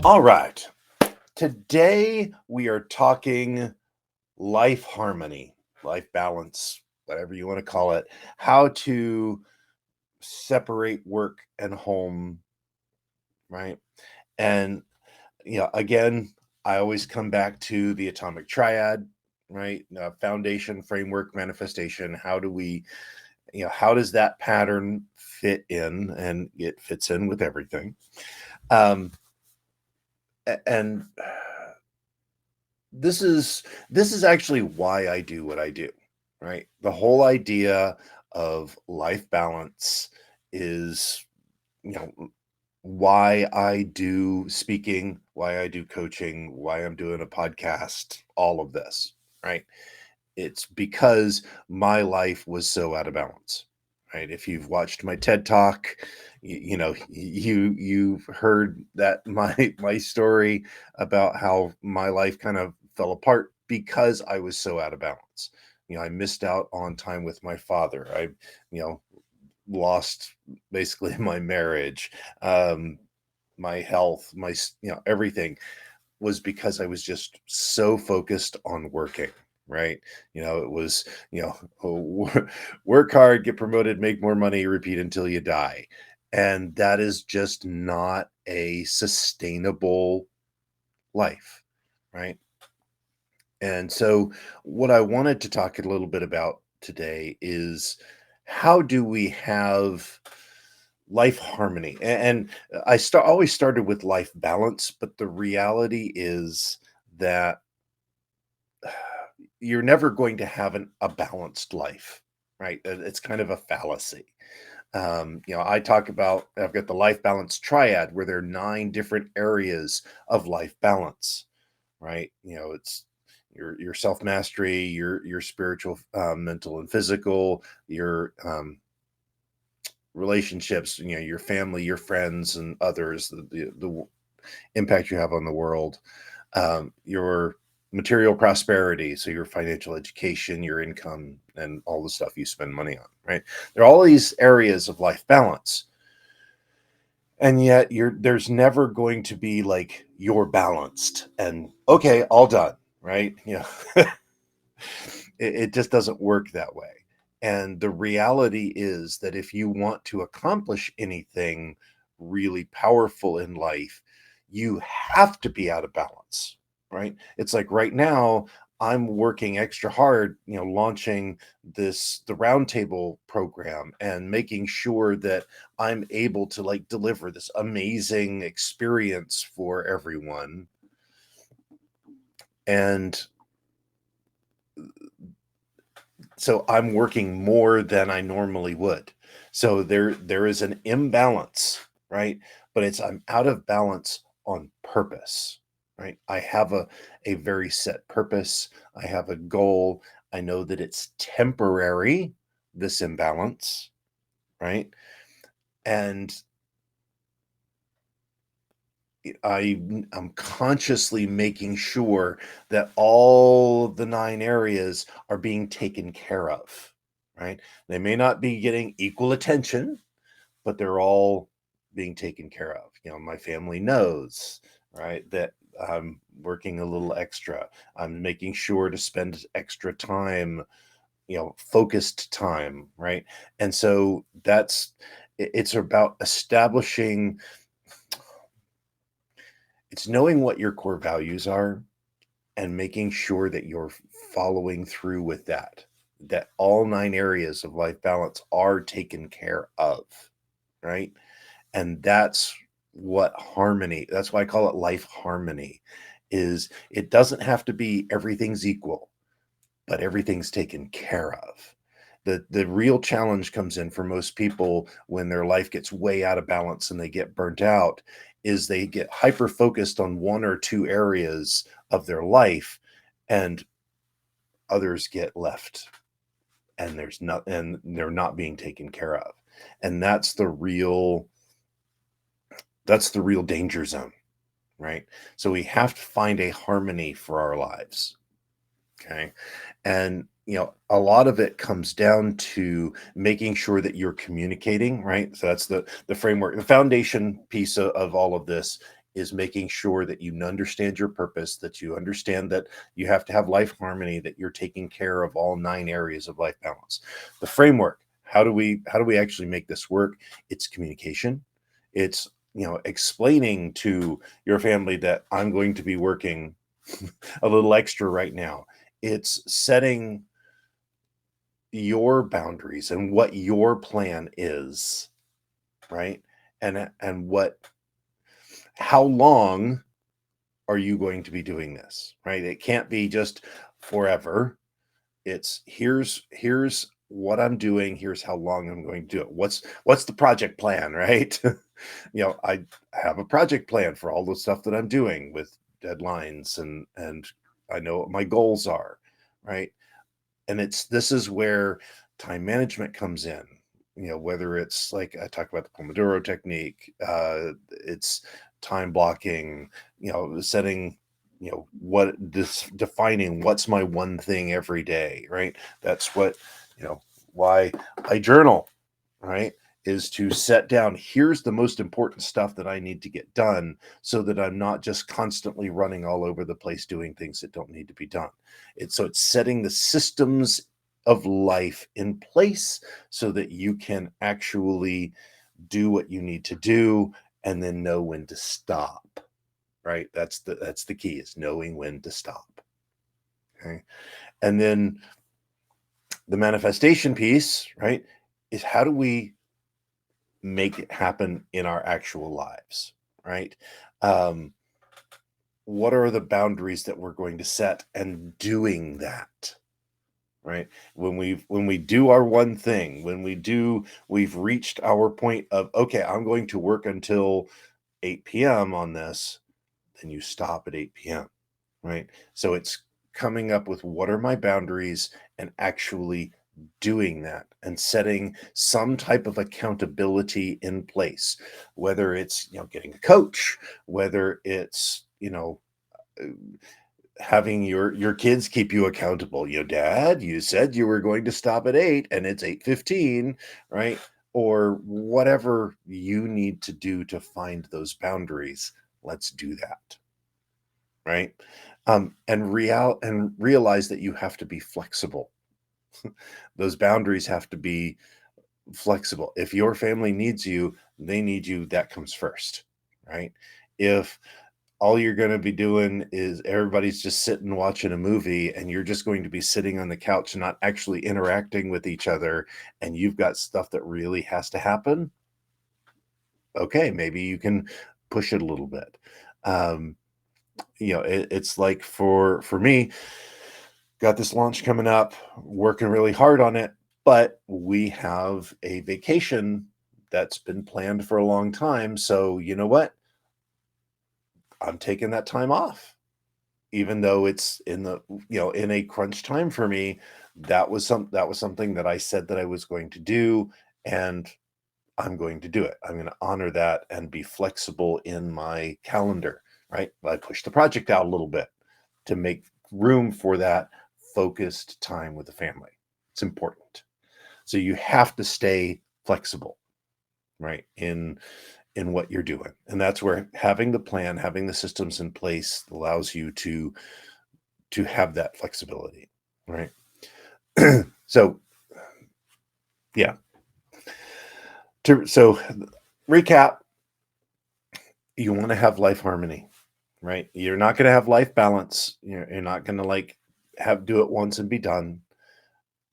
All right. Today we are talking life harmony, life balance, whatever you want to call it, how to separate work and home, right? And again, I always come back to the atomic triad, right? Foundation, framework, manifestation. How do we, how does that pattern fit in? And it fits in with everything. Um, and this is actually why I do what I do, right? The whole idea of life balance is, you know, why I do speaking, why I do coaching, why I'm doing a podcast, all of this, right? It's because my life was so out of balance, right? If you've watched my TED Talk, you've heard that my story about how my life kind of fell apart because I was so out of balance. I missed out on time with my father. I, you know, lost basically my marriage, my health, everything was because I was just so focused on working, right? It was, work hard, get promoted, make more money, repeat until you die. And that is just not a sustainable life, right? And so, what I wanted to talk a little bit about today is how do we have life harmony? And always started with life balance, but the reality is that you're never going to have a balanced life, right? It's kind of a fallacy. I talk about I've got the life balance triad where there are 9 different areas of life balance, right? It's your self mastery, your spiritual, mental, and physical, your relationships, your family, your friends, and others, the impact you have on the world, your material prosperity, so your financial education, your income, and all the stuff you spend money on, right? There are all these areas of life balance, and yet there's never going to be like you're balanced and okay, all done, right? It just doesn't work that way. And the reality is that if you want to accomplish anything really powerful in life, you have to be out of balance, right? It's like right now, I'm working extra hard, launching the roundtable program and making sure that I'm able to like deliver this amazing experience for everyone. And so I'm working more than I normally would. So there is an imbalance, right? But I'm out of balance on purpose, right? I have a very set purpose. I have a goal. I know that it's temporary, this imbalance, right? And I'm consciously making sure that all the 9 areas are being taken care of, right? They may not be getting equal attention, but they're all being taken care of. My family knows, right, that I'm working a little extra. I'm making sure to spend extra time, focused time, right? And so it's about establishing, it's knowing what your core values are and making sure that you're following through with that all 9 areas of life balance are taken care of, right? And that's why I call it life harmony. Is it doesn't have to be everything's equal, but everything's taken care of. The real challenge comes in for most people when their life gets way out of balance and they get burnt out, is they get hyper focused on 1 or 2 areas of their life, and others get left, and they're not being taken care of. And that's the real danger zone, right? So we have to find a harmony for our lives. Okay. And, a lot of it comes down to making sure that you're communicating, right? So that's the framework, the foundation piece of all of this is making sure that you understand your purpose, that you understand that you have to have life harmony, that you're taking care of all 9 areas of life balance. The framework, how do we actually make this work? It's communication. It's, explaining to your family that I'm going to be working a little extra right now. It's setting your boundaries and what your plan is, right? And what how long are you going to be doing this, right? It can't be just forever. It's here's what I'm doing, here's how long I'm going to do it. What's the project plan, right? I have a project plan for all the stuff that I'm doing with deadlines, and I know what my goals are, right? And this is where time management comes in. Whether it's like I talk about the Pomodoro technique, it's time blocking, setting, what this defining what's my one thing every day, right? That's what, you know, why I journal, right? Is to set down, here's the most important stuff that I need to get done so that I'm not just constantly running all over the place doing things that don't need to be done. It's setting the systems of life in place so that you can actually do what you need to do and then know when to stop, right? That's the key, is knowing when to stop. Okay. And then the manifestation piece, right, is how do we make it happen in our actual lives, right? Um, what are the boundaries that we're going to set, and doing that, right? When we do our one thing, we've reached our point of, okay, I'm going to work until 8 p.m. on this, then you stop at 8 p.m., right? So it's coming up with what are my boundaries and actually doing that and setting some type of accountability in place, whether it's, getting a coach, whether it's, uh, having your kids keep you accountable. Dad, you said you were going to stop at 8 and it's 8:15, right? Or whatever you need to do to find those boundaries, let's do that, right? And realize that you have to be flexible. Those boundaries have to be flexible. If your family needs you, they need you. That comes first, right? If all you're going to be doing is everybody's just sitting watching a movie and you're just going to be sitting on the couch and not actually interacting with each other, and you've got stuff that really has to happen, okay, maybe you can push it a little bit. Um, it's like for me, got this launch coming up, working really hard on it, but we have a vacation that's been planned for a long time. So, you know what? I'm taking that time off, even though it's in a crunch time for me. That was something that I said that I was going to do, and I'm going to do it. I'm going to honor that and be flexible in my calendar, right? I push the project out a little bit to make room for that focused time with the family. It's important. So you have to stay flexible, right? In what you're doing. And that's where having the plan, having the systems in place allows you to have that flexibility, right? So, yeah. So recap, you want to have life harmony, right? You're not going to have life balance. You're not going to like have do it once and be done.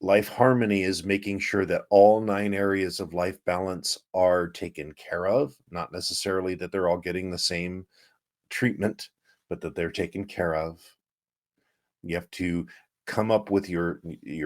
Life harmony is making sure that all 9 areas of life balance are taken care of, not necessarily that they're all getting the same treatment, but that they're taken care of. You have to come up with your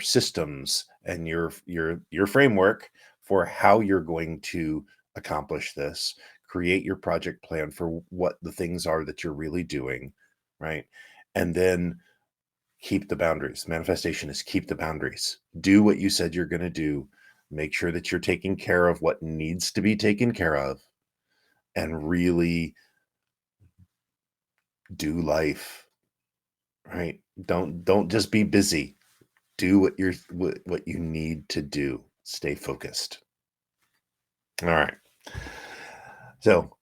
systems and your framework for how you're going to accomplish this. Create your project plan for what the things are that you're really doing, right? And then keep the boundaries. Manifestation is keep the boundaries. Do what you said you're going to do. Make sure that you're taking care of what needs to be taken care of, and really do life, right? Don't just be busy. Do what you need to do. Stay focused. All right. So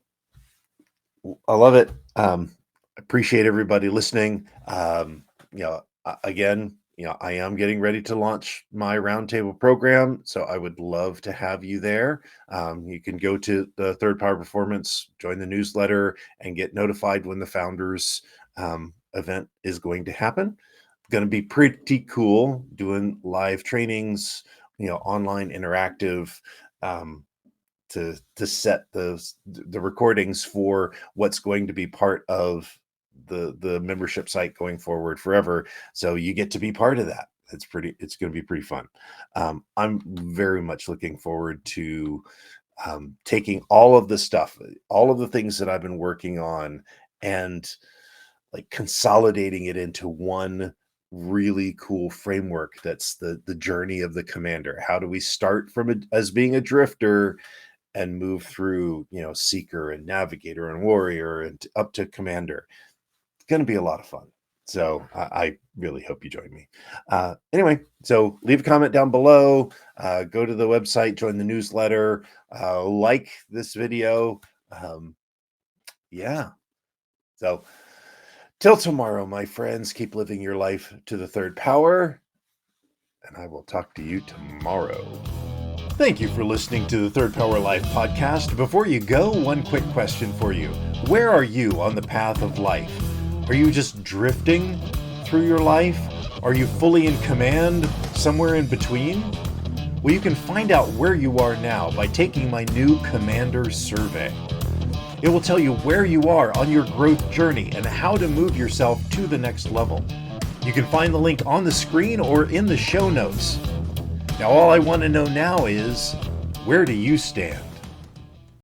I love it. Appreciate everybody listening. Again, I am getting ready to launch my roundtable program, so I would love to have you there. You can go to the Third Power Performance, join the newsletter, and get notified when the founders event is going to happen. Going to be pretty cool doing live trainings, online interactive. To set the recordings for what's going to be part of the membership site going forward forever. So you get to be part of that. It's going to be pretty fun. I'm very much looking forward to taking all of the stuff, all of the things that I've been working on, and like consolidating it into one really cool framework that's the journey of the commander. How do we start as being a drifter and move through, seeker and navigator and warrior and up to commander? It's going to be a lot of fun. So I really hope you join me. Anyway, so leave a comment down below, go to the website, join the newsletter, like this video. Yeah. So till tomorrow, my friends, keep living your life to the third power, and I will talk to you tomorrow. Thank you for listening to the Third Power Life podcast. Before you go, one quick question for you. Where are you on the path of life? Are you just drifting through your life? Are you fully in command, somewhere in between? Well, you can find out where you are now by taking my new Commander Survey. It will tell you where you are on your growth journey and how to move yourself to the next level. You can find the link on the screen or in the show notes. Now, all I want to know now is, where do you stand?